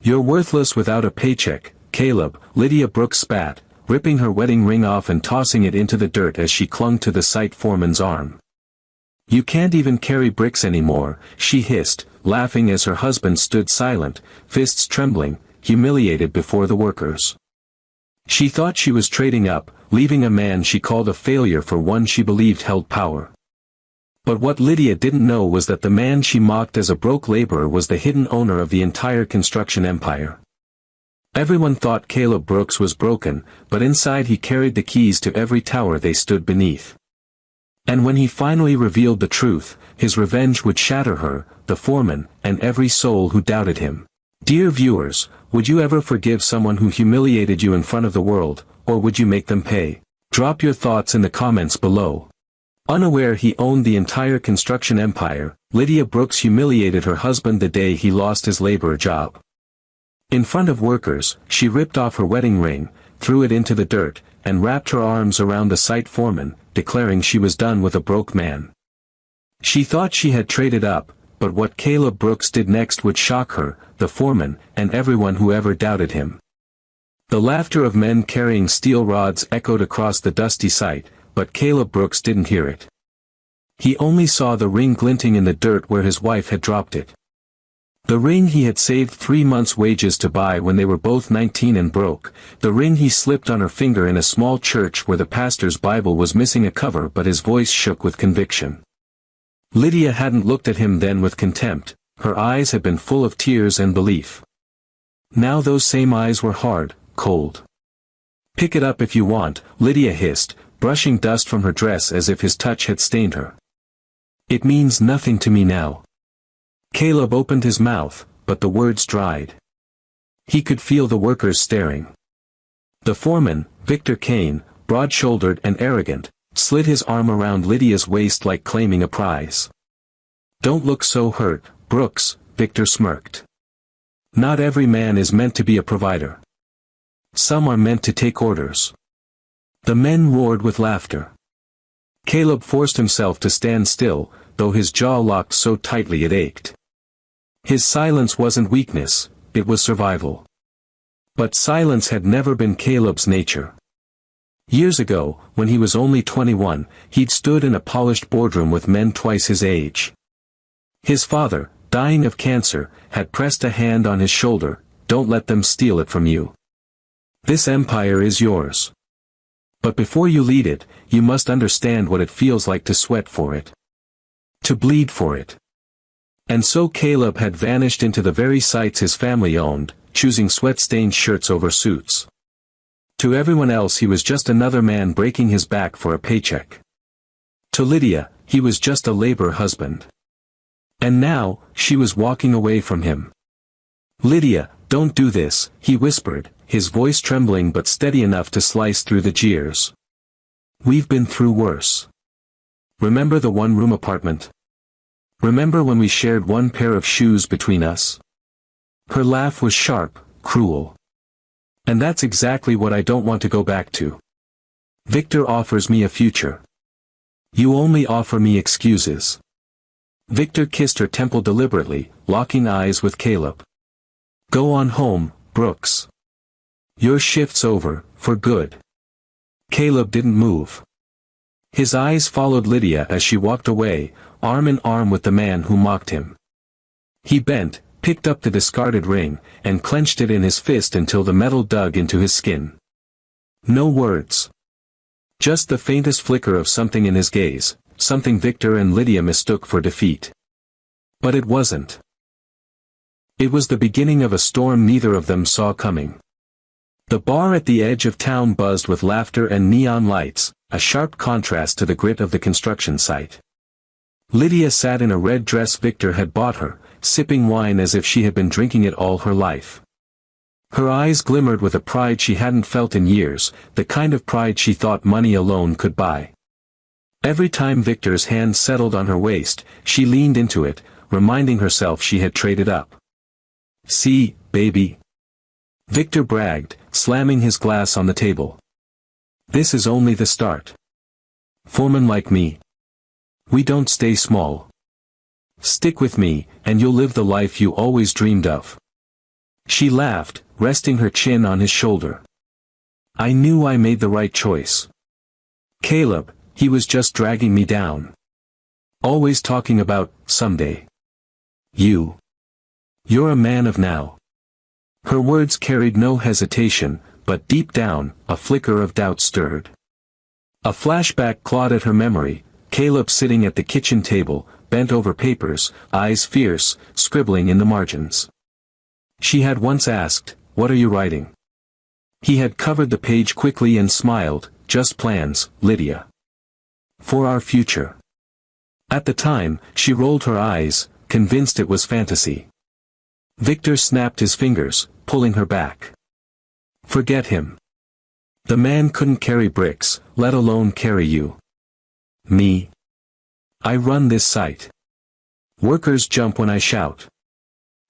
"You're worthless without a paycheck, Caleb," Lydia Brooks spat, ripping her wedding ring off and tossing it into the dirt as she clung to the site foreman's arm. "You can't even carry bricks anymore," she hissed, laughing as her husband stood silent, fists trembling, humiliated before the workers. She thought she was trading up, leaving a man she called a failure for one she believed held power. But what Lydia didn't know was that the man she mocked as a broke laborer was the hidden owner of the entire construction empire. Everyone thought Caleb Brooks was broken, but inside he carried the keys to every tower they stood beneath. And when he finally revealed the truth, his revenge would shatter her, the foreman, and every soul who doubted him. Dear viewers, would you ever forgive someone who humiliated you in front of the world, or would you make them pay? Drop your thoughts in the comments below. Unaware he owned the entire construction empire, Lydia Brooks humiliated her husband the day he lost his laborer job. In front of workers, she ripped off her wedding ring, threw it into the dirt, and wrapped her arms around the site foreman, declaring she was done with a broke man. She thought she had traded up, but what Caleb Brooks did next would shock her, the foreman, and everyone who ever doubted him. The laughter of men carrying steel rods echoed across the dusty site, but Caleb Brooks didn't hear it. He only saw the ring glinting in the dirt where his wife had dropped it. The ring he had saved 3 months' wages to buy when they were both 19 and broke, the ring he slipped on her finger in a small church where the pastor's Bible was missing a cover, but his voice shook with conviction. Lydia hadn't looked at him then with contempt, her eyes had been full of tears and belief. Now those same eyes were hard, cold. "Pick it up if you want," Lydia hissed, brushing dust from her dress as if his touch had stained her. "It means nothing to me now." Caleb opened his mouth, but the words dried. He could feel the workers staring. The foreman, Victor Kane, broad-shouldered and arrogant, slid his arm around Lydia's waist like claiming a prize. "Don't look so hurt, Brooks," Victor smirked. "Not every man is meant to be a provider. Some are meant to take orders." The men roared with laughter. Caleb forced himself to stand still, though his jaw locked so tightly it ached. His silence wasn't weakness, it was survival. But silence had never been Caleb's nature. Years ago, when he was only 21, he'd stood in a polished boardroom with men twice his age. His father, dying of cancer, had pressed a hand on his shoulder, "Don't let them steal it from you. This empire is yours. But before you lead it, you must understand what it feels like to sweat for it. To bleed for it." And so Caleb had vanished into the very sites his family owned, choosing sweat-stained shirts over suits. To everyone else he was just another man breaking his back for a paycheck. To Lydia, he was just a labor husband. And now, she was walking away from him. "Lydia, don't do this," he whispered, his voice trembling but steady enough to slice through the jeers. "We've been through worse. Remember the one-room apartment? Remember when we shared one pair of shoes between us?" Her laugh was sharp, cruel. "And that's exactly what I don't want to go back to. Victor offers me a future. You only offer me excuses." Victor kissed her temple deliberately, locking eyes with Caleb. "Go on home, Brooks. Your shift's over, for good." Caleb didn't move. His eyes followed Lydia as she walked away, arm in arm with the man who mocked him. He bent, picked up the discarded ring, and clenched it in his fist until the metal dug into his skin. No words. Just the faintest flicker of something in his gaze, something Victor and Lydia mistook for defeat. But it wasn't. It was the beginning of a storm neither of them saw coming. The bar at the edge of town buzzed with laughter and neon lights, a sharp contrast to the grit of the construction site. Lydia sat in a red dress Victor had bought her, sipping wine as if she had been drinking it all her life. Her eyes glimmered with a pride she hadn't felt in years, the kind of pride she thought money alone could buy. Every time Victor's hand settled on her waist, she leaned into it, reminding herself she had traded up. "See, baby," Victor bragged, slamming his glass on the table. "This is only the start. Foremen like me, we don't stay small. Stick with me, and you'll live the life you always dreamed of." She laughed, resting her chin on his shoulder. I knew I made the right choice. Caleb, he was just dragging me down. Always talking about, someday. You're a man of now. Her words carried no hesitation, but deep down, a flicker of doubt stirred. A flashback clawed at her memory, Caleb sitting at the kitchen table, bent over papers, eyes fierce, scribbling in the margins. She had once asked, "What are you writing?" He had covered the page quickly and smiled, "Just plans, Lydia. For our future." At the time, she rolled her eyes, convinced it was fantasy. Victor snapped his fingers, pulling her back. Forget him. The man couldn't carry bricks, let alone carry you. Me. I run this site. Workers jump when I shout.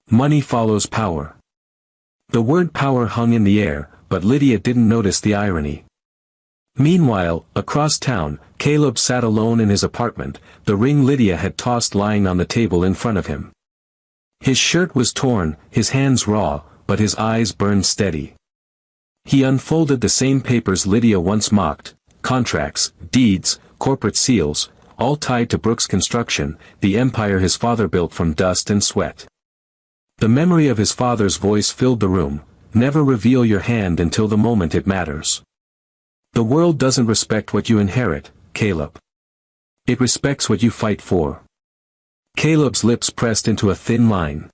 Money follows power. The word power hung in the air, but Lydia didn't notice the irony. Meanwhile, across town, Caleb sat alone in his apartment, the ring Lydia had tossed lying on the table in front of him. His shirt was torn, his hands raw, but his eyes burned steady. He unfolded the same papers Lydia once mocked, contracts, deeds, corporate seals, all tied to Brooks Construction, the empire his father built from dust and sweat. The memory of his father's voice filled the room, never reveal your hand until the moment it matters. The world doesn't respect what you inherit, Caleb. It respects what you fight for. Caleb's lips pressed into a thin line.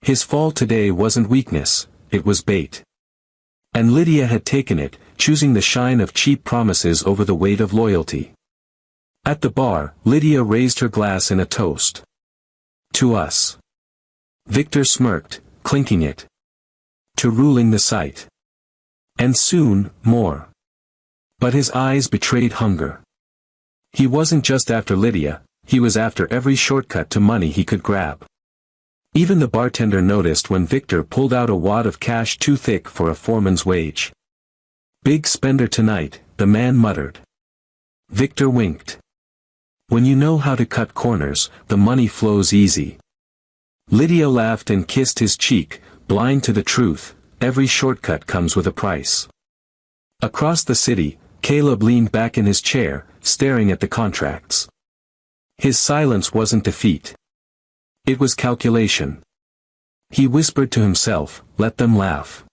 His fall today wasn't weakness, it was bait. And Lydia had taken it, choosing the shine of cheap promises over the weight of loyalty. At the bar, Lydia raised her glass in a toast. To us. Victor smirked, clinking it. To ruling the site. And soon, more. But his eyes betrayed hunger. He wasn't just after Lydia, he was after every shortcut to money he could grab. Even the bartender noticed when Victor pulled out a wad of cash too thick for a foreman's wage. Big spender tonight, the man muttered. Victor winked. When you know how to cut corners, the money flows easy. Lydia laughed and kissed his cheek, blind to the truth, every shortcut comes with a price. Across the city, Caleb leaned back in his chair, staring at the contracts. His silence wasn't defeat. It was calculation. He whispered to himself, let them laugh.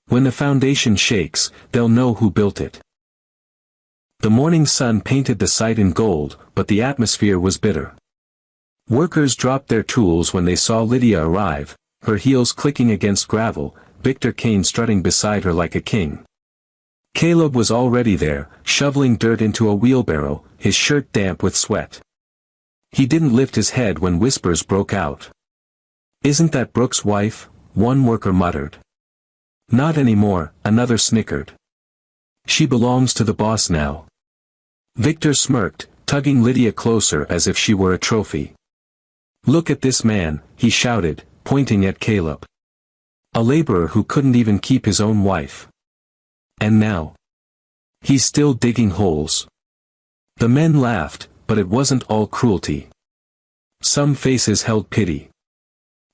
When the foundation shakes, they'll know who built it. The morning sun painted the site in gold, but the atmosphere was bitter. Workers dropped their tools when they saw Lydia arrive, her heels clicking against gravel, Victor Kane strutting beside her like a king. Caleb was already there, shoveling dirt into a wheelbarrow, his shirt damp with sweat. He didn't lift his head when whispers broke out. Isn't that Brooks' wife? One worker muttered. Not anymore, another snickered. She belongs to the boss now. Victor smirked, tugging Lydia closer as if she were a trophy. Look at this man, he shouted, pointing at Caleb. A laborer who couldn't even keep his own wife. And now? He's still digging holes. The men laughed, but it wasn't all cruelty. Some faces held pity.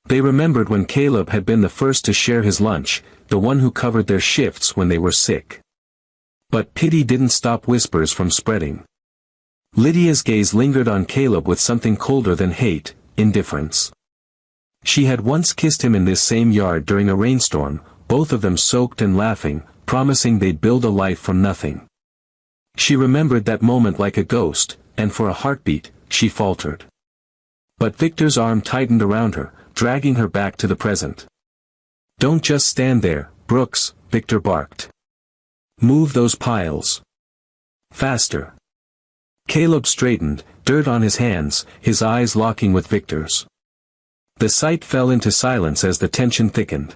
They remembered when Caleb had been the first to share his lunch, the one who covered their shifts when they were sick. But pity didn't stop whispers from spreading. Lydia's gaze lingered on Caleb with something colder than hate, indifference. She had once kissed him in this same yard during a rainstorm, both of them soaked and laughing, promising they'd build a life from nothing. She remembered that moment like a ghost, and for a heartbeat, she faltered. But Victor's arm tightened around her, dragging her back to the present. Don't just stand there, Brooks, Victor barked. Move those piles. Faster. Caleb straightened, dirt on his hands, his eyes locking with Victor's. The sight fell into silence as the tension thickened.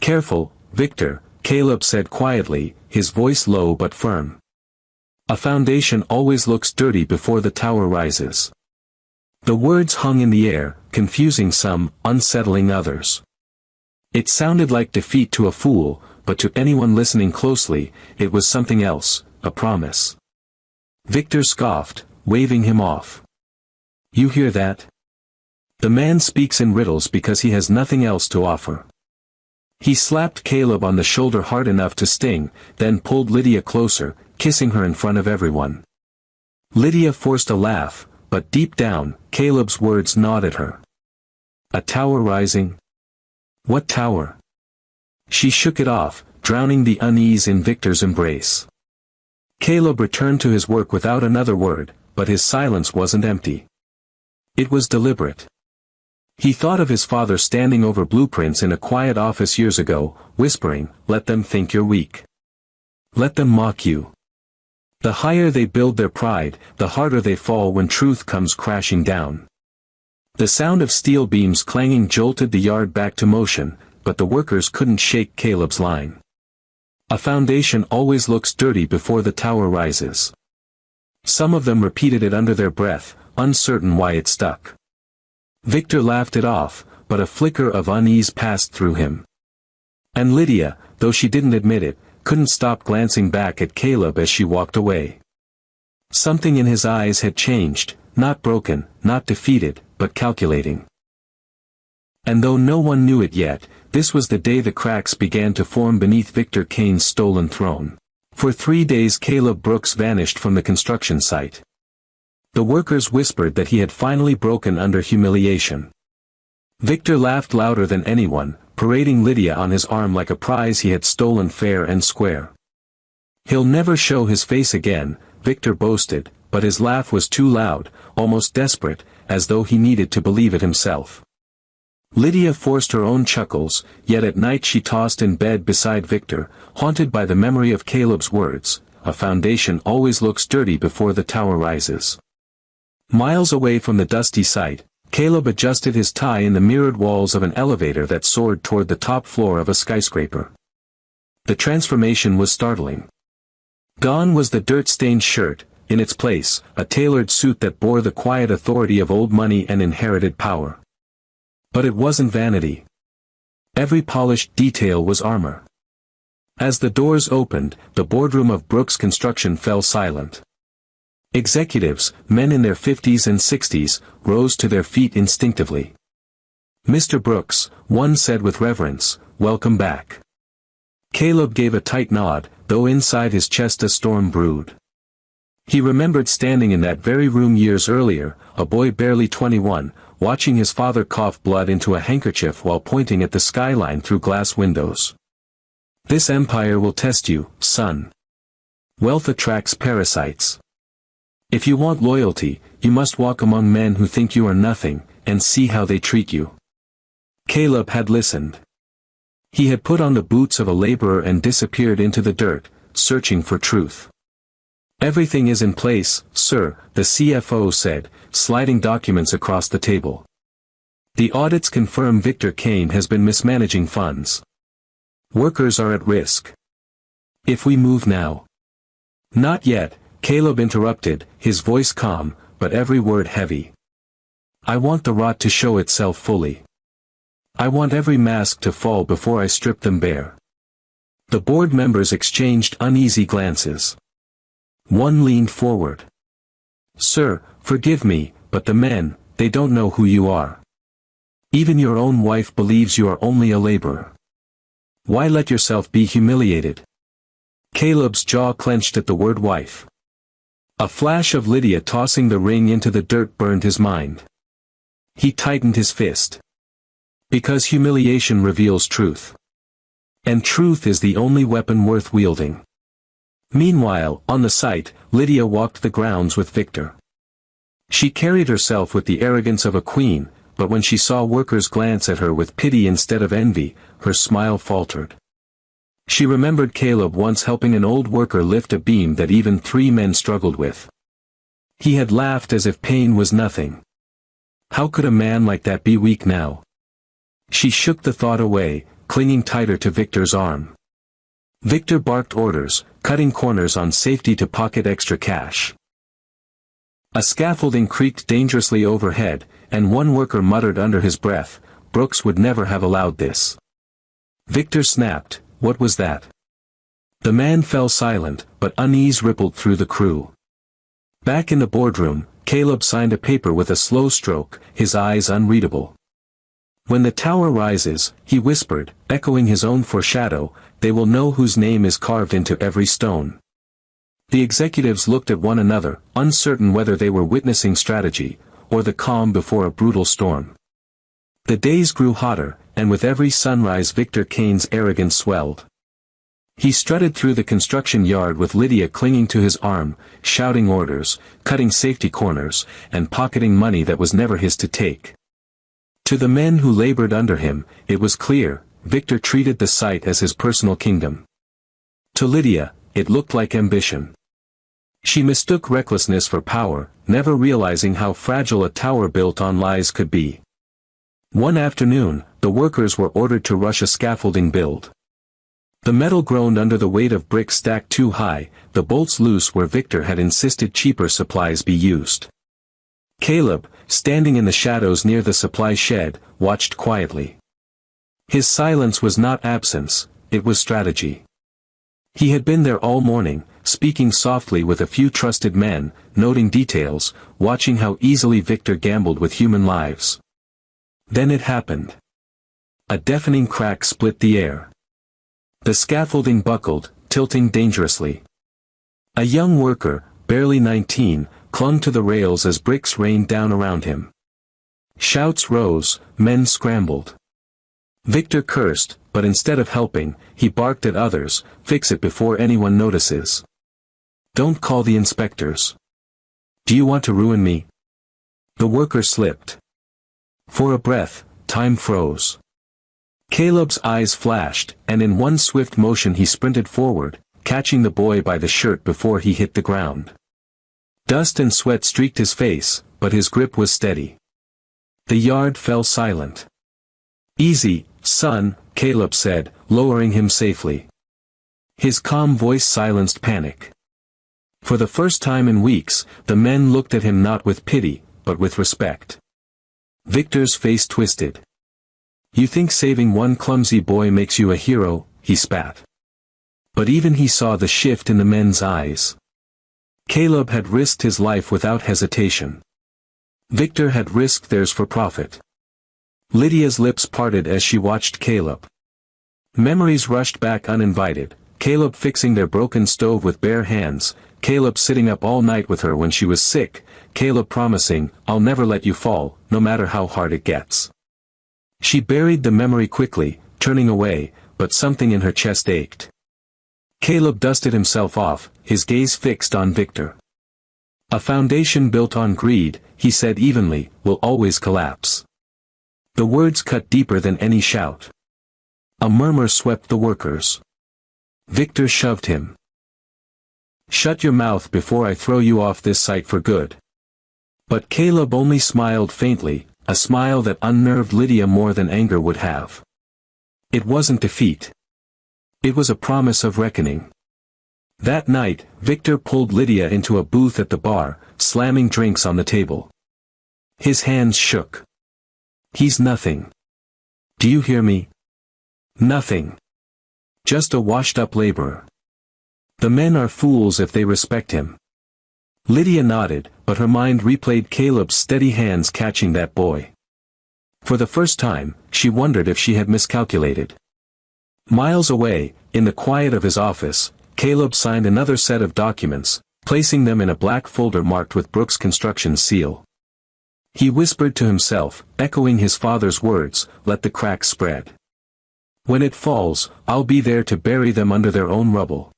Careful, Victor, Caleb said quietly, his voice low but firm. A foundation always looks dirty before the tower rises. The words hung in the air, confusing some, unsettling others. It sounded like defeat to a fool, but to anyone listening closely, it was something else, a promise. Victor scoffed, waving him off. You hear that? The man speaks in riddles because he has nothing else to offer. He slapped Caleb on the shoulder hard enough to sting, then pulled Lydia closer, kissing her in front of everyone. Lydia forced a laugh, but deep down, Caleb's words gnawed at her. A tower rising? What tower? She shook it off, drowning the unease in Victor's embrace. Caleb returned to his work without another word, but his silence wasn't empty. It was deliberate. He thought of his father standing over blueprints in a quiet office years ago, whispering, "Let them think you're weak. Let them mock you." The higher they build their pride, the harder they fall when truth comes crashing down. The sound of steel beams clanging jolted the yard back to motion, but the workers couldn't shake Caleb's line. A foundation always looks dirty before the tower rises. Some of them repeated it under their breath, uncertain why it stuck. Victor laughed it off, but a flicker of unease passed through him. And Lydia, though she didn't admit it, couldn't stop glancing back at Caleb as she walked away. Something in his eyes had changed, not broken, not defeated, but calculating. And though no one knew it yet, this was the day the cracks began to form beneath Victor Kane's stolen throne. For 3 days Caleb Brooks vanished from the construction site. The workers whispered that he had finally broken under humiliation. Victor laughed louder than anyone, parading Lydia on his arm like a prize he had stolen fair and square. "He'll never show his face again," Victor boasted, but his laugh was too loud, almost desperate, as though he needed to believe it himself. Lydia forced her own chuckles, yet at night she tossed in bed beside Victor, haunted by the memory of Caleb's words, "A foundation always looks dirty before the tower rises." Miles away from the dusty site, Caleb adjusted his tie in the mirrored walls of an elevator that soared toward the top floor of a skyscraper. The transformation was startling. Gone was the dirt-stained shirt, in its place, a tailored suit that bore the quiet authority of old money and inherited power. But it wasn't vanity. Every polished detail was armor. As the doors opened, the boardroom of Brooks Construction fell silent. Executives, men in their 50s and 60s, rose to their feet instinctively. "Mr. Brooks," one said with reverence, "welcome back." Caleb gave a tight nod, though inside his chest a storm brewed. He remembered standing in that very room years earlier, a boy barely 21, watching his father cough blood into a handkerchief while pointing at the skyline through glass windows. "This empire will test you, son. Wealth attracts parasites. If you want loyalty, you must walk among men who think you are nothing, and see how they treat you." Caleb had listened. He had put on the boots of a laborer and disappeared into the dirt, searching for truth. "Everything is in place, sir," the CFO said, sliding documents across the table. "The audits confirm Victor Kane has been mismanaging funds. Workers are at risk. If we move now." "Not yet," Caleb interrupted, his voice calm, but every word heavy. "I want the rot to show itself fully. I want every mask to fall before I strip them bare." The board members exchanged uneasy glances. One leaned forward. "Sir, forgive me, but the men, they don't know who you are. Even your own wife believes you are only a laborer. Why let yourself be humiliated?" Caleb's jaw clenched at the word wife. A flash of Lydia tossing the ring into the dirt burned his mind. He tightened his fist. Because humiliation reveals truth. And truth is the only weapon worth wielding. Meanwhile, on the site, Lydia walked the grounds with Victor. She carried herself with the arrogance of a queen, but when she saw workers glance at her with pity instead of envy, her smile faltered. She remembered Caleb once helping an old worker lift a beam that even 3 men struggled with. He had laughed as if pain was nothing. How could a man like that be weak now? She shook the thought away, clinging tighter to Victor's arm. Victor barked orders, cutting corners on safety to pocket extra cash. A scaffolding creaked dangerously overhead, and one worker muttered under his breath, "Brooks would never have allowed this." Victor snapped, "What was that?" The man fell silent, but unease rippled through the crew. Back in the boardroom, Caleb signed a paper with a slow stroke, his eyes unreadable. When the tower rises, he whispered, echoing his own foreshadow, they will know whose name is carved into every stone. The executives looked at one another, uncertain whether they were witnessing strategy, or the calm before a brutal storm. The days grew hotter, and with every sunrise Victor Kane's arrogance swelled. He strutted through the construction yard with Lydia clinging to his arm, shouting orders, cutting safety corners, and pocketing money that was never his to take. To the men who labored under him, it was clear, Victor treated the site as his personal kingdom. To Lydia, it looked like ambition. She mistook recklessness for power, never realizing how fragile a tower built on lies could be. One afternoon, the workers were ordered to rush a scaffolding build. The metal groaned under the weight of bricks stacked too high, the bolts loose where Victor had insisted cheaper supplies be used. Caleb, standing in the shadows near the supply shed, watched quietly. His silence was not absence, it was strategy. He had been there all morning, speaking softly with a few trusted men, noting details, watching how easily Victor gambled with human lives. Then it happened. A deafening crack split the air. The scaffolding buckled, tilting dangerously. A young worker, barely 19, clung to the rails as bricks rained down around him. Shouts rose, men scrambled. Victor cursed, but instead of helping, he barked at others, fix it before anyone notices. Don't call the inspectors. Do you want to ruin me? The worker slipped. For a breath, time froze. Caleb's eyes flashed, and in one swift motion he sprinted forward, catching the boy by the shirt before he hit the ground. Dust and sweat streaked his face, but his grip was steady. The yard fell silent. Easy, son, Caleb said, lowering him safely. His calm voice silenced panic. For the first time in weeks, the men looked at him not with pity, but with respect. Victor's face twisted. You think saving one clumsy boy makes you a hero, he spat. But even he saw the shift in the men's eyes. Caleb had risked his life without hesitation. Victor had risked theirs for profit. Lydia's lips parted as she watched Caleb. Memories rushed back uninvited, Caleb fixing their broken stove with bare hands, Caleb sitting up all night with her when she was sick, Caleb promising, I'll never let you fall, no matter how hard it gets. She buried the memory quickly, turning away, but something in her chest ached. Caleb dusted himself off, his gaze fixed on Victor. A foundation built on greed, he said evenly, will always collapse. The words cut deeper than any shout. A murmur swept the workers. Victor shoved him. Shut your mouth before I throw you off this site for good. But Caleb only smiled faintly, a smile that unnerved Lydia more than anger would have. It wasn't defeat. It was a promise of reckoning. That night, Victor pulled Lydia into a booth at the bar, slamming drinks on the table. His hands shook. He's nothing. Do you hear me? Nothing. Just a washed-up laborer. The men are fools if they respect him. Lydia nodded, but her mind replayed Caleb's steady hands catching that boy. For the first time, she wondered if she had miscalculated. Miles away, in the quiet of his office, Caleb signed another set of documents, placing them in a black folder marked with Brooks Construction's seal. He whispered to himself, echoing his father's words, let the cracks spread. When it falls, I'll be there to bury them under their own rubble.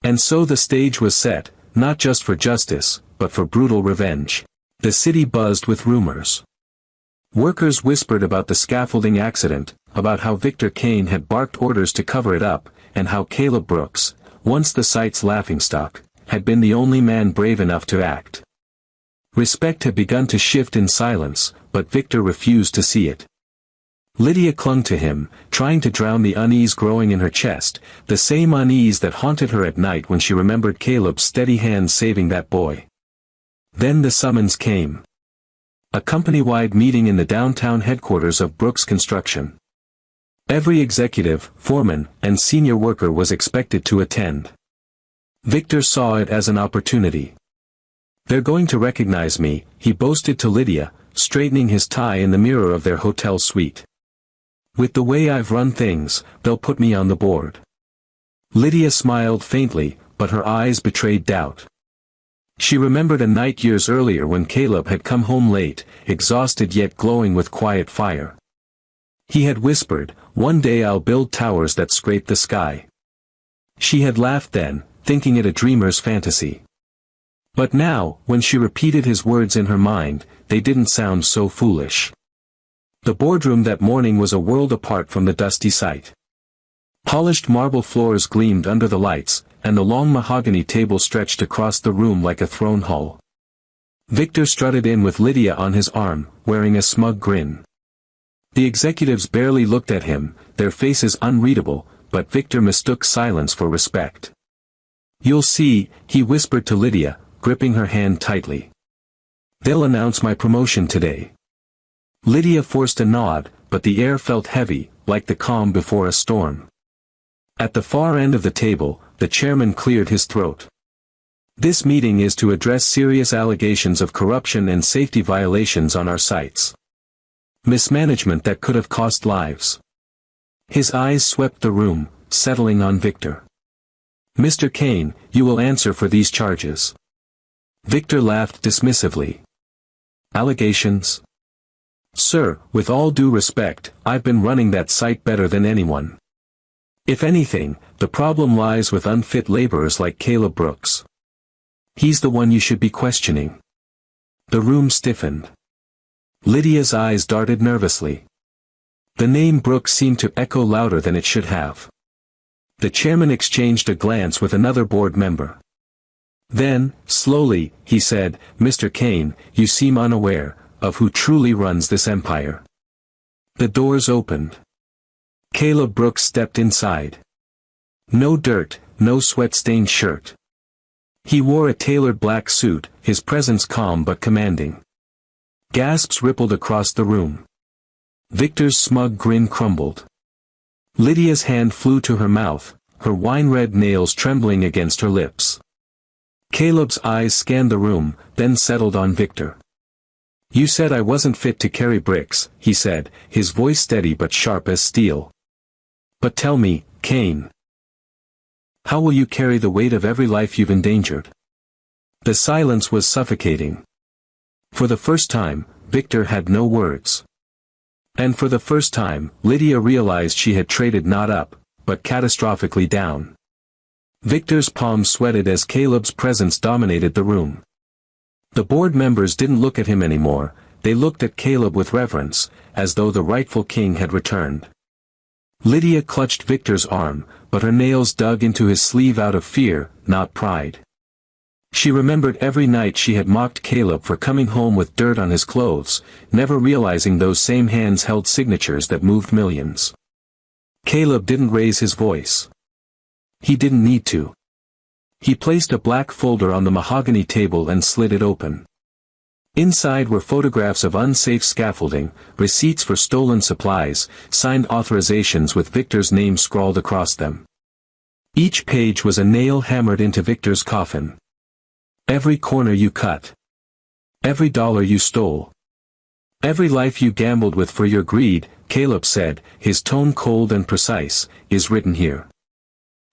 And so the stage was set, not just for justice, but for brutal revenge. The city buzzed with rumors. Workers whispered about the scaffolding accident, about how Victor Kane had barked orders to cover it up, and how Caleb Brooks, once the site's laughingstock, had been the only man brave enough to act. Respect had begun to shift in silence, but Victor refused to see it. Lydia clung to him, trying to drown the unease growing in her chest, the same unease that haunted her at night when she remembered Caleb's steady hand saving that boy. Then the summons came. A company-wide meeting in the downtown headquarters of Brooks Construction. Every executive, foreman, and senior worker was expected to attend. Victor saw it as an opportunity. They're going to recognize me, he boasted to Lydia, straightening his tie in the mirror of their hotel suite. "With the way I've run things, they'll put me on the board." Lydia smiled faintly, but her eyes betrayed doubt. She remembered a night years earlier when Caleb had come home late, exhausted yet glowing with quiet fire. He had whispered, "One day I'll build towers that scrape the sky." She had laughed then, thinking it a dreamer's fantasy. But now, when she repeated his words in her mind, they didn't sound so foolish. The boardroom that morning was a world apart from the dusty site. Polished marble floors gleamed under the lights, and the long mahogany table stretched across the room like a throne hall. Victor strutted in with Lydia on his arm, wearing a smug grin. The executives barely looked at him, their faces unreadable, but Victor mistook silence for respect. "You'll see," he whispered to Lydia, gripping her hand tightly. "They'll announce my promotion today." Lydia forced a nod, but the air felt heavy, like the calm before a storm. At the far end of the table, the chairman cleared his throat. "This meeting is to address serious allegations of corruption and safety violations on our sites. Mismanagement that could have cost lives." His eyes swept the room, settling on Victor. "Mr. Kane, you will answer for these charges." Victor laughed dismissively. "Allegations? Sir, with all due respect, I've been running that site better than anyone. If anything, the problem lies with unfit laborers like Caleb Brooks. He's the one you should be questioning." The room stiffened. Lydia's eyes darted nervously. The name Brooks seemed to echo louder than it should have. The chairman exchanged a glance with another board member. Then, slowly, he said, "Mr. Kane, you seem unaware of who truly runs this empire." The doors opened. Caleb Brooks stepped inside. No dirt, no sweat-stained shirt. He wore a tailored black suit, his presence calm but commanding. Gasps rippled across the room. Victor's smug grin crumbled. Lydia's hand flew to her mouth, her wine-red nails trembling against her lips. Caleb's eyes scanned the room, then settled on Victor. "You said I wasn't fit to carry bricks," he said, his voice steady but sharp as steel. "But tell me, Kane, how will you carry the weight of every life you've endangered?" The silence was suffocating. For the first time, Victor had no words. And for the first time, Lydia realized she had traded not up, but catastrophically down. Victor's palms sweated as Caleb's presence dominated the room. The board members didn't look at him anymore, they looked at Caleb with reverence, as though the rightful king had returned. Lydia clutched Victor's arm, but her nails dug into his sleeve out of fear, not pride. She remembered every night she had mocked Caleb for coming home with dirt on his clothes, never realizing those same hands held signatures that moved millions. Caleb didn't raise his voice. He didn't need to. He placed a black folder on the mahogany table and slid it open. Inside were photographs of unsafe scaffolding, receipts for stolen supplies, signed authorizations with Victor's name scrawled across them. Each page was a nail hammered into Victor's coffin. "Every corner you cut. Every dollar you stole. Every life you gambled with for your greed," Caleb said, his tone cold and precise, "is written here."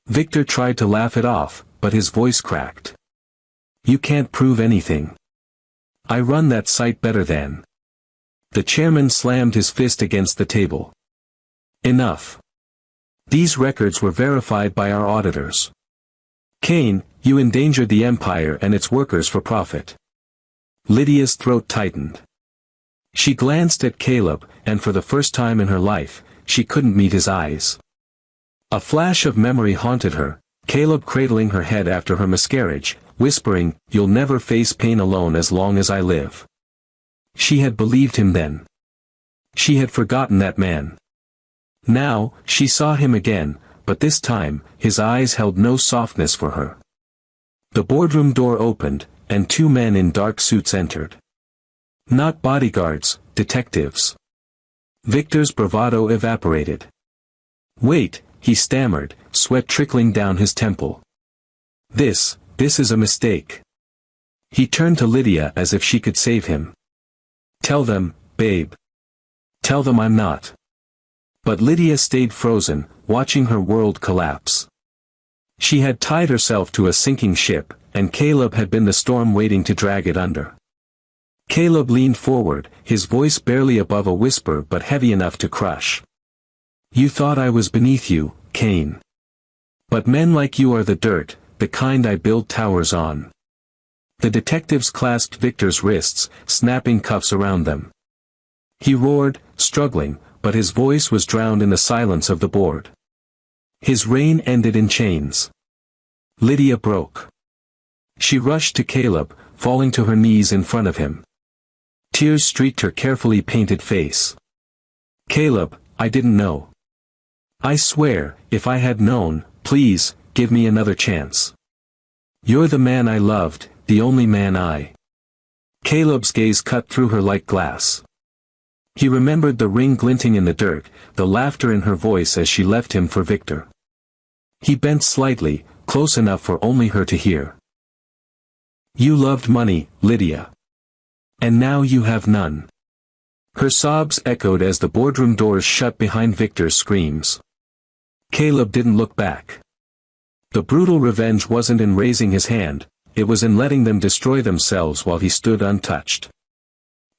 Victor tried to laugh it off, but his voice cracked. "You can't prove anything. I run that site better than." The chairman slammed his fist against the table. "Enough. These records were verified by our auditors. Kane, you endangered the empire and its workers for profit." Lydia's throat tightened. She glanced at Caleb, and for the first time in her life, she couldn't meet his eyes. A flash of memory haunted her, Caleb cradling her head after her miscarriage, whispering, "You'll never face pain alone as long as I live." She had believed him then. She had forgotten that man. Now, she saw him again, but this time, his eyes held no softness for her. The boardroom door opened, and two men in dark suits entered. Not bodyguards, detectives. Victor's bravado evaporated. "Wait," he stammered, sweat trickling down his temple. This is a mistake." He turned to Lydia as if she could save him. Tell them, babe. Tell them I'm not. But Lydia stayed frozen, watching her world collapse. She had tied herself to a sinking ship, and Caleb had been the storm waiting to drag it under. Caleb leaned forward, his voice barely above a whisper but heavy enough to crush. You thought I was beneath you, Cain. But men like you are the dirt, the kind I build towers on. The detectives clasped Victor's wrists, snapping cuffs around them. He roared, struggling, but his voice was drowned in the silence of the board. His reign ended in chains. Lydia broke. She rushed to Caleb, falling to her knees in front of him. Tears streaked her carefully painted face. Caleb, I didn't know. I swear, if I had known, please, give me another chance. You're the man I loved, the only man I. Caleb's gaze cut through her like glass. He remembered the ring glinting in the dirt, the laughter in her voice as she left him for Victor. He bent slightly, close enough for only her to hear. You loved money, Lydia. And now you have none. Her sobs echoed as the boardroom doors shut behind Victor's screams. Caleb didn't look back. The brutal revenge wasn't in raising his hand, it was in letting them destroy themselves while he stood untouched.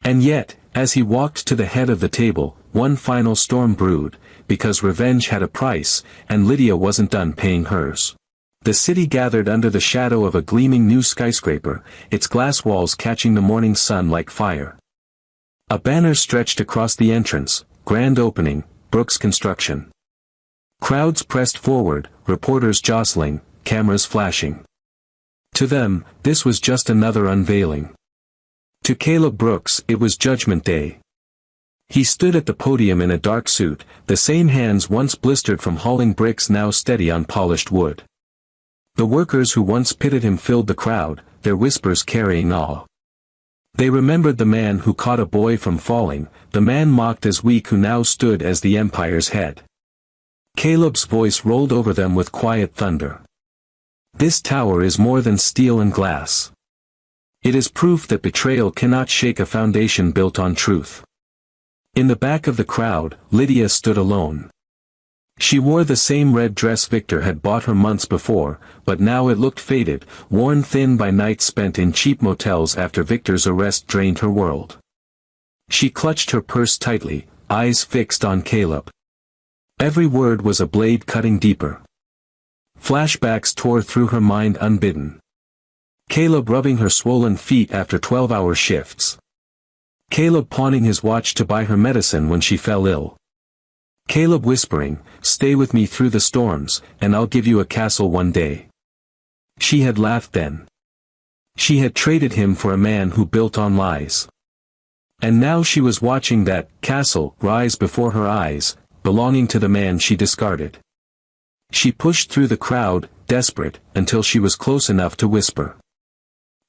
And yet, as he walked to the head of the table, one final storm brewed, because revenge had a price, and Lydia wasn't done paying hers. The city gathered under the shadow of a gleaming new skyscraper, its glass walls catching the morning sun like fire. A banner stretched across the entrance, grand opening, Brooks Construction. Crowds pressed forward, reporters jostling, cameras flashing. To them, this was just another unveiling. To Caleb Brooks, it was Judgment Day. He stood at the podium in a dark suit, the same hands once blistered from hauling bricks now steady on polished wood. The workers who once pitted him filled the crowd, their whispers carrying awe. They remembered the man who caught a boy from falling, the man mocked as weak who now stood as the empire's head. Caleb's voice rolled over them with quiet thunder. This tower is more than steel and glass. It is proof that betrayal cannot shake a foundation built on truth. In the back of the crowd, Lydia stood alone. She wore the same red dress Victor had bought her months before, but now it looked faded, worn thin by nights spent in cheap motels after Victor's arrest drained her world. She clutched her purse tightly, eyes fixed on Caleb. Every word was a blade cutting deeper. Flashbacks tore through her mind unbidden. Caleb rubbing her swollen feet after 12-hour shifts. Caleb pawning his watch to buy her medicine when she fell ill. Caleb whispering, "Stay with me through the storms, and I'll give you a castle one day." She had laughed then. She had traded him for a man who built on lies. And now she was watching that castle rise before her eyes, belonging to the man she discarded. She pushed through the crowd, desperate, until she was close enough to whisper.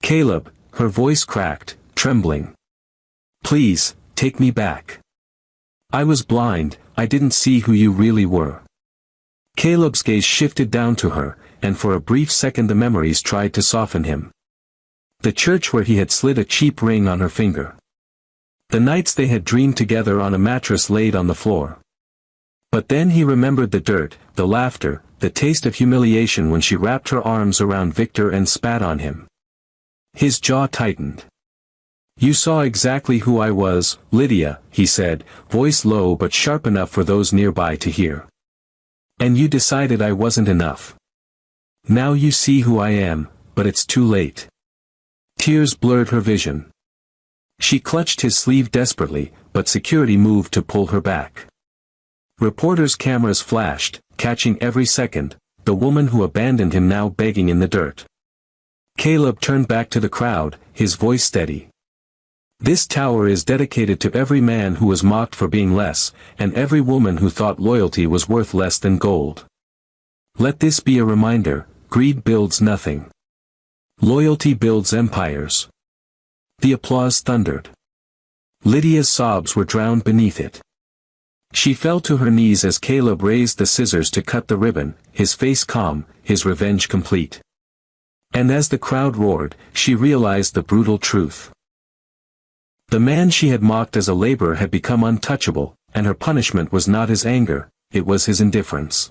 "Caleb," her voice cracked, trembling. "Please, take me back. I was blind, I didn't see who you really were." Caleb's gaze shifted down to her, and for a brief second the memories tried to soften him. The church where he had slid a cheap ring on her finger. The nights they had dreamed together on a mattress laid on the floor. But then he remembered the dirt, the laughter, the taste of humiliation when she wrapped her arms around Victor and spat on him. His jaw tightened. "You saw exactly who I was, Lydia," he said, voice low but sharp enough for those nearby to hear. "And you decided I wasn't enough. Now you see who I am, but it's too late." Tears blurred her vision. She clutched his sleeve desperately, but security moved to pull her back. Reporters' cameras flashed, catching every second, the woman who abandoned him now begging in the dirt. Caleb turned back to the crowd, his voice steady. "This tower is dedicated to every man who was mocked for being less, and every woman who thought loyalty was worth less than gold. Let this be a reminder, greed builds nothing. Loyalty builds empires." The applause thundered. Lydia's sobs were drowned beneath it. She fell to her knees as Caleb raised the scissors to cut the ribbon, his face calm, his revenge complete. And as the crowd roared, she realized the brutal truth. The man she had mocked as a laborer had become untouchable, and her punishment was not his anger, it was his indifference.